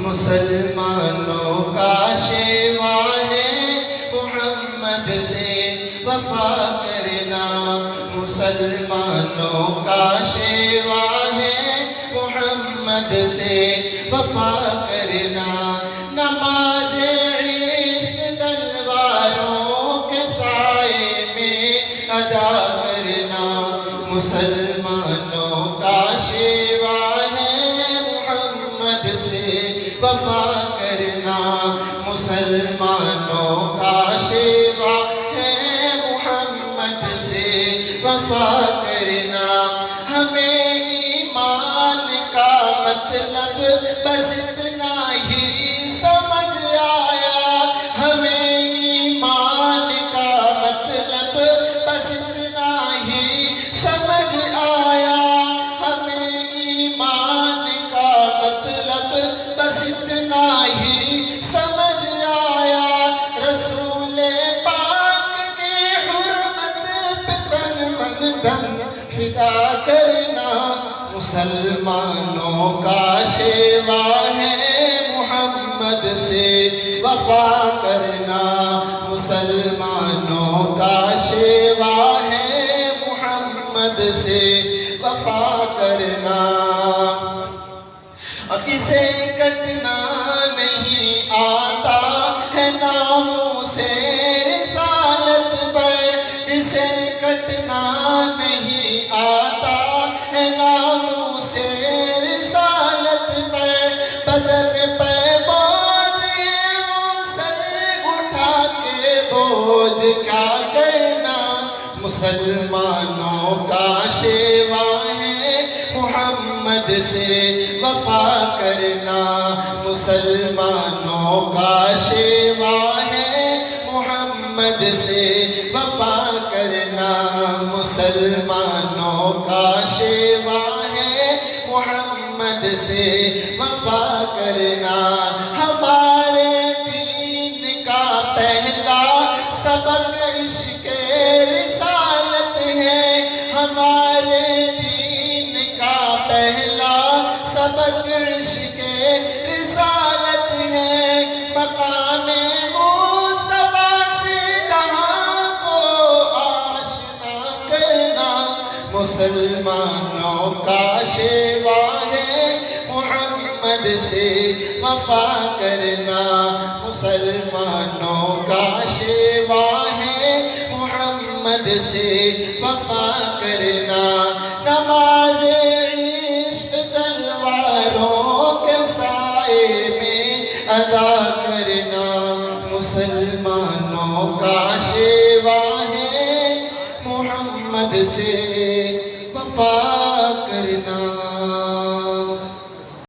مسلمانوں کا شیوا ہے محمد سے وفا کرنا، مسلمانوں کا شیوا ہے محمد سے وفا کرنا، نماز عشق تلواروں کے سائے میں ادا کرنا، مسلمانوں کا شیوا ہے محمد سے وفا کرنا، مسلمانوں کا شیوا ہے محمد سے وفا کرنا، ہمیں ایمان کا مطلب بس اتنا ہی سمجھ آیا، ہمیں ایمان کا مطلب بس اتنا ہی سمجھ آیا، ہمیں ایمان کا مطلب بس اتنا ہی سمجھ آیا، رسول پاک کی حرمت پہ تن من دھن فدا کرنا، مسلمانوں کا شیوا ہے محمد سے وفا کرنا، مسلمانوں کا شیوا ہے محمد سے وفا کرنا، اور اسے کٹنا نہیں آتا ہے ناموں سے رسالت پر، اسے کٹنا نہیں آتا ہے ناموں سے رسالت پر، بدن پہ بوجھ ہے وہ سر اٹھا کے بوجھ کیا کرنا، مسلمانوں کا شیوا ہے محمد سے وفا کرنا، مسلمانوں کا شیوا ہے محمد سے وفا کرنا، مسلمانوں کا شیوا ہے محمد سے وفا کرنا، ہمارے دین کا پہلا سبق عشق رسالت ہے، ہمارے دین کا پہلا سبق عشق رسالت ہے، مقام مصطفیٰ سے جہاں کو آشنا کرنا، مسلمانوں کا شیوا ہے محمد سے وفا کرنا، مسلمانوں کا شیوا ہے محمد سے وفا کرنا، نماز عشق تلواروں کے سائے میں ادا کرنا، مسلمانوں کا شیوا ہے محمد سے وفا کرنا۔